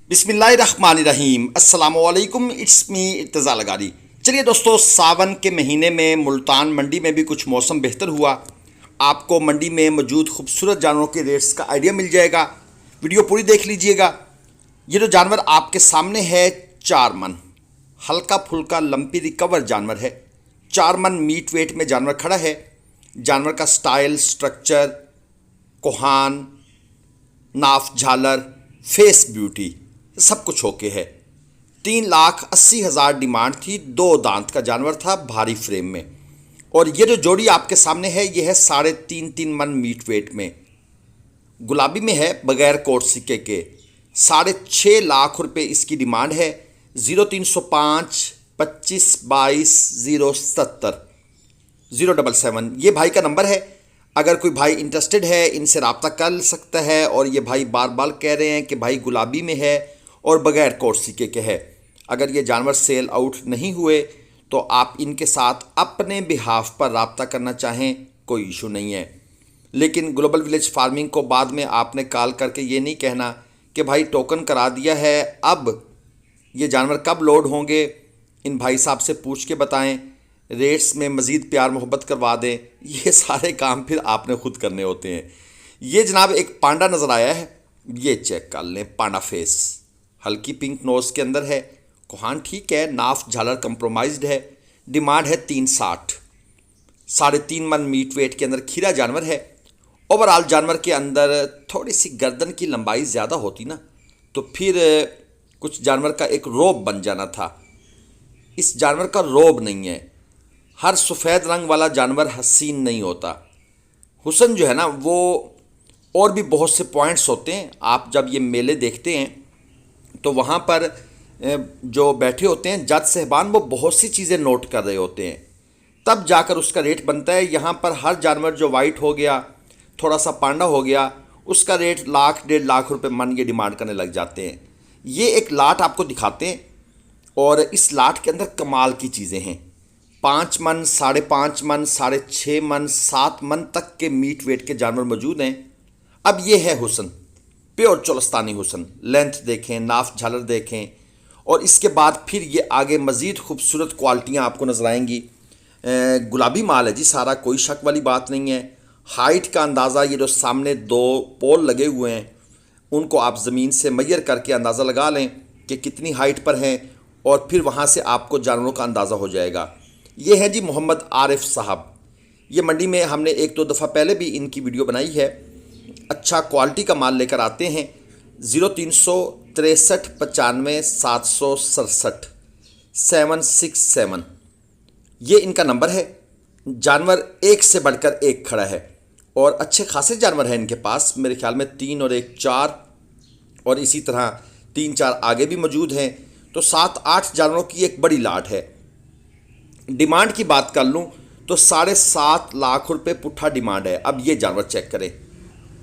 बिस्मिल्लाहिर्रहमानिर्रहीम अस्सलामुअलैकुम it's me Irtaza लगारी। चलिए दोस्तों, सावन के महीने में मुल्तान मंडी में भी कुछ मौसम बेहतर हुआ। आपको मंडी में मौजूद खूबसूरत जानवरों के रेट्स का आइडिया मिल जाएगा। वीडियो पूरी देख लीजिएगा। ये जो जानवर आपके सामने है 4 मन, हल्का फुल्का लंपी रिकवर जानवर है। 4 मन मीट वेट में जानवर खड़ा है। जानवर का स्टाइल, स्ट्रक्चर, कोहान, नाफ, झालर, फेस ब्यूटी सब कुछ ओके है। 3,80,000 डिमांड थी। 2 दांत का जानवर था, भारी फ्रेम में। और ये जो जोड़ी आपके सामने है ये है 3.5-3 मन मीट वेट में, गुलाबी में है, बगैर कोट सिक्के के। 6.5 लाख रुपए इसकी डिमांड है। 0305 25 22 070 077 ये भाई का नंबर है। अगर कोई भाई इंटरेस्टेड है इनसे रब्ता कर सकता है। और ये भाई बार बार कह रहे हैं कि भाई गुलाबी में है और बगैर कोट सिक्के के है। अगर ये जानवर सेल आउट नहीं हुए तो आप इनके साथ अपने बिहाफ पर रब्ता करना चाहें, कोई इशू नहीं है। लेकिन ग्लोबल विलेज फार्मिंग को बाद में आपने कॉल करके ये नहीं कहना कि भाई टोकन करा दिया है, अब ये जानवर कब लोड होंगे। इन भाई साहब से पूछ के बताएं, रेट्स में मज़ीद प्यार मोहब्बत करवा दें। ये सारे काम फिर आपने खुद करने होते हैं। ये जनाब एक पांडा नज़र आया है, ये चेक कर लें। पांडा फेस, हल्की पिंक नोज़ के अंदर है। कोहान ठीक है, नाफ झालर कंप्रोमाइज्ड है। डिमांड है 360। 3.5 मन मीट वेट के अंदर खीरा जानवर है। ओवरऑल जानवर के अंदर थोड़ी सी गर्दन की लंबाई ज़्यादा होती ना तो फिर कुछ जानवर का एक रोब बन जाना था। इस जानवर का रोब नहीं है। हर सफ़ेद रंग वाला जानवर हसीन नहीं होता। हुस्न जो है ना वो और भी बहुत से पॉइंट्स होते हैं। आप जब ये मेले देखते हैं तो वहाँ पर जो बैठे होते हैं जज साहबान, वो बहुत सी चीज़ें नोट कर रहे होते हैं, तब जाकर उसका रेट बनता है। यहाँ पर हर जानवर जो वाइट हो गया, थोड़ा सा पांडा हो गया, उसका रेट लाख 1.5 लाख रुपए मन ये डिमांड करने लग जाते हैं। ये एक लाट आपको दिखाते हैं और इस लाट के अंदर कमाल की चीज़ें हैं। 5 मन, 5.5 मन, 6.5 मन, 7 मन तक के मीट वेट के जानवर मौजूद हैं। अब ये है हुस्न, प्योर चोलस्तानी हुस्न। लेंथ देखें, नाफ झालर देखें, और इसके बाद फिर ये आगे मज़ीद खूबसूरत क्वालिटियाँ आपको नज़र आएंगी। गुलाबी माल है जी सारा, कोई शक वाली बात नहीं है। हाइट का अंदाज़ा, ये जो सामने 2 पोल लगे हुए हैं उनको आप ज़मीन से मैयर करके अंदाज़ा लगा लें कि कितनी हाइट पर हैं, और फिर वहाँ से आपको जानवरों का अंदाज़ा हो जाएगा। ये है जी मोहम्मद आरिफ साहब। ये मंडी में हमने 1-2 दफ़ा पहले भी इनकी वीडियो बनाई है। अच्छा क्वालिटी का माल लेकर आते हैं। 0363 95 767 767 ये इनका नंबर है। जानवर एक से बढ़कर एक खड़ा है और अच्छे खासे जानवर हैं इनके पास। मेरे ख्याल में 3 और 1 4, और इसी तरह 3-4 आगे भी मौजूद हैं। तो 7-8 जानवरों की एक बड़ी लाट है। डिमांड की बात कर लूँ तो 7.5 लाख रुपए पुट्ठा डिमांड है। अब ये जानवर चेक करें।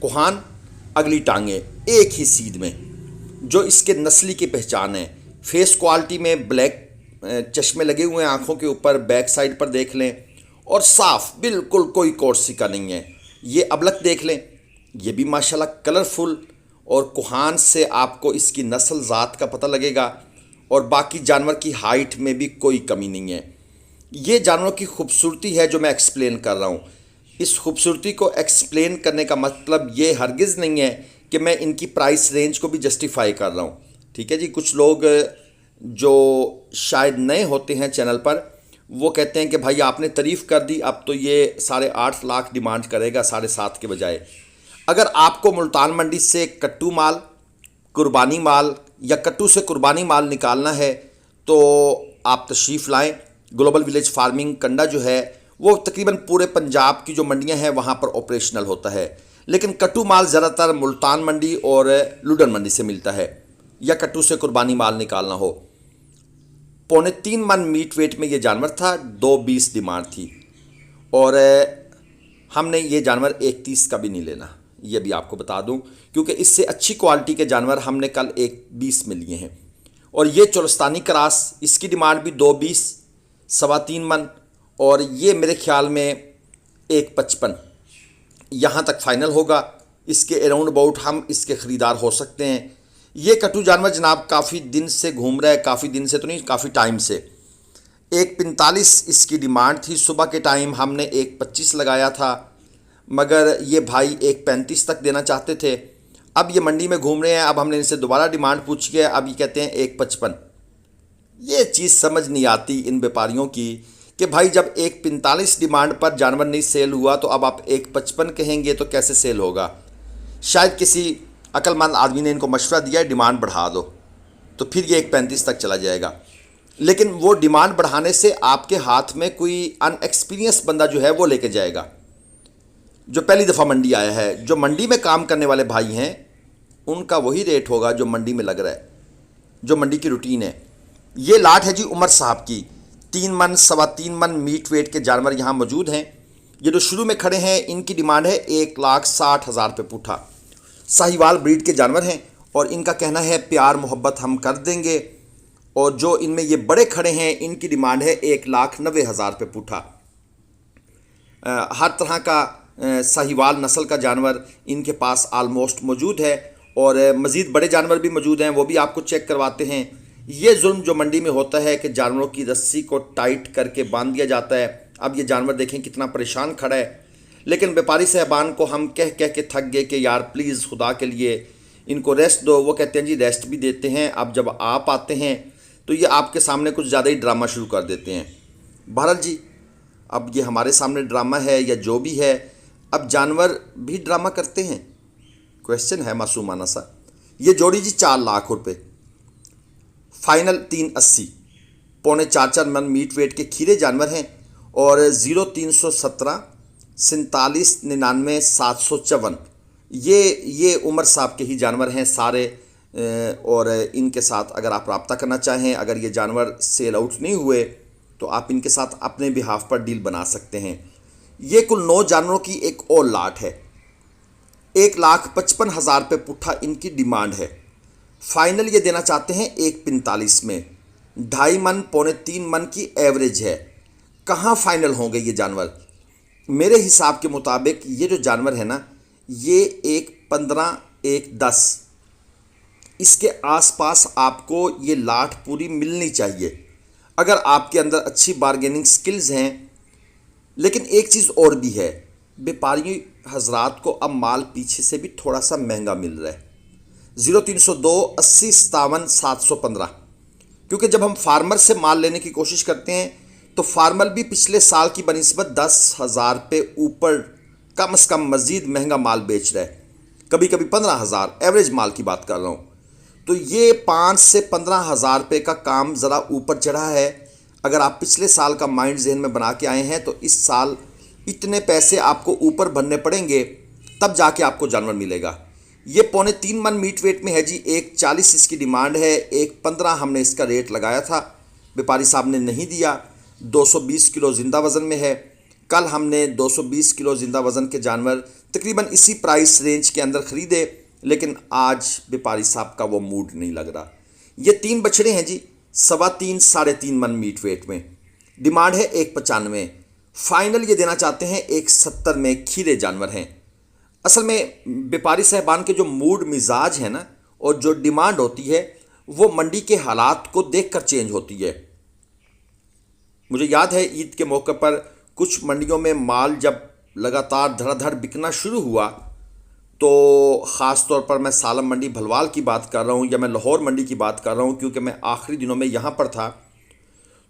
कोहान, अगली टांगे एक ही सीध में, जो इसके नस्ली की पहचान है। फेस क्वालिटी में ब्लैक चश्मे लगे हुए हैं आँखों के ऊपर, बैक साइड पर देख लें, और साफ बिल्कुल कोई कोर्सी का नहीं है। ये अबलक देख लें, ये भी माशाल्लाह कलरफुल, और कोहान से आपको इसकी नस्ल ज़ात का पता लगेगा। और बाकी जानवर की हाइट में भी कोई कमी नहीं है। ये जानवरों की खूबसूरती है जो मैं एक्सप्लेन कर रहा हूँ। इस खूबसूरती को एक्सप्लेन करने का मतलब ये हरगिज़ नहीं है कि मैं इनकी प्राइस रेंज को भी जस्टिफाई कर रहा हूँ। ठीक है जी। कुछ लोग जो शायद नए होते हैं चैनल पर, वो कहते हैं कि भाई आपने तारीफ़ कर दी, अब तो ये 8.5 लाख डिमांड करेगा 7.5 के बजाय। अगर आपको मुल्तान मंडी से कट्टू माल, कुर्बानी माल या कट्टू से कुर्बानी माल निकालना है तो आप तशरीफ़ लाएँ। ग्लोबल विलेज फार्मिंग कंडा जो है वो तकरीबन पूरे पंजाब की जो मंडियां हैं वहाँ पर ऑपरेशनल होता है। लेकिन कट्टू माल ज़्यादातर मुल्तान मंडी और लुडन मंडी से मिलता है, या कट्टू से कुर्बानी माल निकालना हो। 3.25 मन मीट वेट में ये जानवर था। 2.20 डिमांड थी। और हमने ये जानवर 1.30 का भी नहीं लेना, ये भी आपको बता दूं, क्योंकि इससे अच्छी क्वालिटी के जानवर हमने कल 1.20 में लिए हैं। और ये चोलस्तानी क्रास, इसकी डिमांड भी 2.20, 3.25 मन, और ये मेरे ख्याल में 1.55 यहाँ तक फाइनल होगा। इसके अराउंड अबाउट हम इसके ख़रीदार हो सकते हैं। ये कट्टू जानवर जनाब काफ़ी दिन से घूम रहा है, काफ़ी दिन से तो नहीं, काफ़ी टाइम से। 1.45 इसकी डिमांड थी, सुबह के टाइम हमने 1.25 लगाया था, मगर ये भाई 1.35 तक देना चाहते थे। अब ये मंडी में घूम रहे हैं, अब हमने इनसे दोबारा डिमांड पूछी है, अब ये कहते हैं 1.55। ये चीज़ समझ नहीं आती इन व्यापारियों की कि भाई जब 1.45 डिमांड पर जानवर नहीं सेल हुआ तो अब आप 1.55 कहेंगे तो कैसे सेल होगा। शायद किसी अक्लमंद आदमी ने इनको मशवरा दिया है डिमांड बढ़ा दो, तो फिर ये 1.35 तक चला जाएगा। लेकिन वो डिमांड बढ़ाने से आपके हाथ में कोई अनएक्सपीरियंस बंदा जो है वो लेके जाएगा, जो पहली दफ़ा मंडी आया है। जो मंडी में काम करने वाले भाई हैं उनका वही रेट होगा जो मंडी में लग रहा है, जो मंडी की रूटीन है। ये लाट है जी उमर साहब की, 3 मन 3.25 मन मीट वेट के जानवर यहाँ मौजूद हैं। ये जो शुरू में खड़े हैं इनकी डिमांड है 1,60,000 रुपये पूठा। साहिवाल ब्रीड के जानवर हैं और इनका कहना है प्यार मोहब्बत हम कर देंगे। और जो इनमें ये बड़े खड़े हैं इनकी डिमांड है 1,90,000 रुपये पूठा। हर तरह का साहिवाल नस्ल का जानवर इनके पास आलमोस्ट मौजूद है और मज़ीद बड़े जानवर भी मौजूद हैं, वो भी आपको चेक करवाते हैं। ये जुल्म जो मंडी में होता है कि जानवरों की रस्सी को टाइट करके बांध दिया जाता है। अब ये जानवर देखें कितना परेशान खड़ा है, लेकिन व्यापारी साहबान को हम कह कह के थक गए कि यार प्लीज़ खुदा के लिए इनको रेस्ट दो। वो कहते हैं जी रेस्ट भी देते हैं। अब जब आप आते हैं तो ये आपके सामने कुछ ज़्यादा ही ड्रामा शुरू कर देते हैं। बहरहाल जी, अब ये हमारे सामने ड्रामा है या जो भी है, अब जानवर भी ड्रामा करते हैं। क्वेश्चन है मासूमाना सा। ये जोड़ी जी 4 लाख रुपए, फाइनल 380, 3.25 मन मीट वेट के खीरे जानवर हैं और 0317 4799 754 ये उमर साहब के ही जानवर हैं सारे। और इनके साथ अगर आप रब्ता करना चाहें, अगर ये जानवर सेल आउट नहीं हुए तो आप इनके साथ अपने बिहाफ पर डील बना सकते हैं। ये कुल 9 जानवरों की एक और लाट है। 1,55,000 रुपये पुट्ठा इनकी डिमांड है। फाइनल ये देना चाहते हैं 1.45 में। 2.5 मन 3.25 मन की एवरेज है। कहाँ फाइनल होंगे ये जानवर? मेरे हिसाब के मुताबिक ये जो जानवर है ना, ये 1.15 1.10 इसके आसपास आपको ये लाट पूरी मिलनी चाहिए अगर आपके अंदर अच्छी बार्गेनिंग स्किल्स हैं। लेकिन एक चीज़ और भी है, व्यापारी हजरात को अब माल पीछे से भी थोड़ा सा महंगा मिल रहा है। 0302 80 57 715, क्योंकि जब हम फार्मर से माल लेने की कोशिश करते हैं तो फार्मर भी पिछले साल की बनिस्बत 10,000 पे ऊपर कम से कम मज़ीद महंगा माल बेच रहा है, कभी कभी 15,000 एवरेज माल की बात कर रहा हूँ। तो ये 5 से 15,000 रुपये का काम ज़रा ऊपर चढ़ा है। अगर आप पिछले साल का माइंड जहन में बना के आए हैं तो इस साल इतने पैसे आपको ऊपर भरने पड़ेंगे, तब जाके आपको जानवर मिलेगा। ये 3.25 मन मीट वेट में है जी। 1.40 इसकी डिमांड है, 1.15 हमने इसका रेट लगाया था, व्यापारी साहब ने नहीं दिया। 220 किलो ज़िंदा वज़न में है। कल हमने 220 किलो ज़िंदा वज़न के जानवर तकरीबन इसी प्राइस रेंज के अंदर ख़रीदे, लेकिन आज व्यापारी साहब का वो मूड नहीं लग रहा। ये 3 बछड़े हैं जी, 3.25 3.5 मन मीट वेट में। डिमांड है 1.95। फाइनल ये देना चाहते हैं 1.70 में। खीरे जानवर हैं। असल में व्यापारी साहबान के जो मूड मिजाज है ना, और जो डिमांड होती है वो मंडी के हालात को देखकर चेंज होती है। मुझे याद है ईद के मौके पर कुछ मंडियों में माल जब लगातार धड़ाधड़ बिकना शुरू हुआ, तो ख़ास तौर पर मैं सालम मंडी भलवाल की बात कर रहा हूँ या मैं लाहौर मंडी की बात कर रहा हूँ, क्योंकि मैं आखिरी दिनों में यहाँ पर था।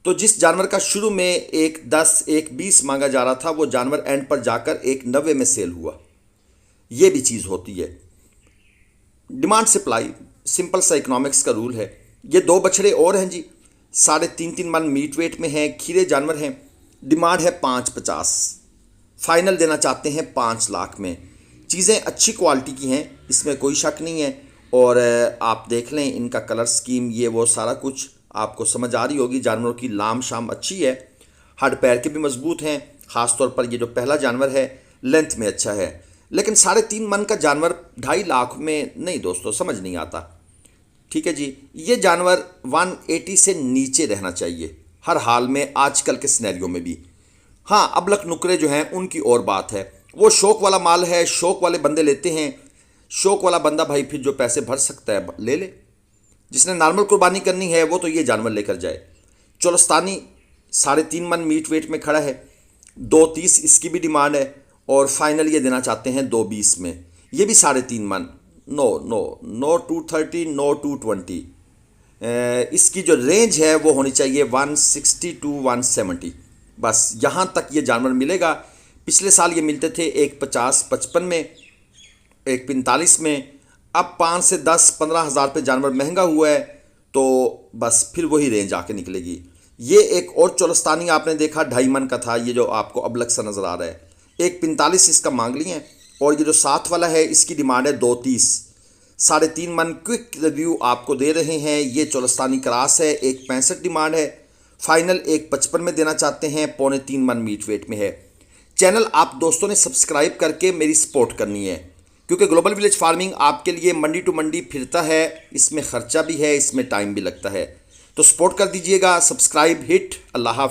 तो जिस जानवर का शुरू में 1.10 1.20 मांगा जा रहा था, वो जानवर एंड पर जाकर 1.90 में सेल हुआ। ये भी चीज़ होती है, डिमांड सप्लाई, सिंपल सा इकोनॉमिक्स का रूल है। ये 2 बछड़े और हैं जी, 3.5 मन मीट वेट में हैं, खीरे जानवर हैं। डिमांड है 5.50। फाइनल देना चाहते हैं 5 लाख में। चीज़ें अच्छी क्वालिटी की हैं, इसमें कोई शक नहीं है। और आप देख लें इनका कलर स्कीम, ये वो सारा कुछ आपको समझ आ रही होगी। जानवरों की लाम शाम अच्छी है, हड्ड पैर के भी मजबूत हैं। ख़ास तौर पर ये जो पहला जानवर है लेंथ में अच्छा है। लेकिन 3.5 मन का जानवर 2.5 लाख में नहीं दोस्तों, समझ नहीं आता। ठीक है जी, ये जानवर 180 से नीचे रहना चाहिए हर हाल में, आजकल के सिनेरियो में भी। हाँ, अबलक नुकरे जो हैं उनकी और बात है, वो शौक वाला माल है, शौक वाले बंदे लेते हैं। शौक वाला बंदा भाई फिर जो पैसे भर सकता है ले ले। जिसने नॉर्मल कुर्बानी करनी है वो तो ये जानवर लेकर जाए। चोलस्तानी 3.5 मन मीट वेट में खड़ा है, 2.30 इसकी भी डिमांड है और फाइनल ये देना चाहते हैं 2.20 में। ये भी 3.5 मन, नो 230, नो 220। इसकी जो रेंज है वो होनी चाहिए 160 to 170। बस यहाँ तक ये जानवर मिलेगा। पिछले साल ये मिलते थे 150-55 में, 145 में। अब 5 से 10-15 हज़ार पे जानवर महंगा हुआ है, तो बस फिर वही रेंज आके निकलेगी। ये एक और चोलस्तानी आपने देखा 2.5 मन का था, ये जो आपको अबलग सा नज़र आ रहा है, 145 इसका मांग लिए हैं। और ये जो साथ वाला है इसकी डिमांड है 2.30। 3.5 मन क्विक रिव्यू आपको दे रहे हैं। ये चोलस्तानी क्रॉस है, 1.65 डिमांड है, फाइनल 1.55 में देना चाहते हैं, 2.25 मन मीट वेट में है। चैनल आप दोस्तों ने सब्सक्राइब करके मेरी सपोर्ट करनी है, क्योंकि ग्लोबल विलेज फार्मिंग आपके लिए मंडी टू मंडी फिरता है, इसमें ख़र्चा भी है, इसमें टाइम भी लगता है। तो सपोर्ट कर दीजिएगा, सब्सक्राइब हिट। अल्लाह हाफ़िज़।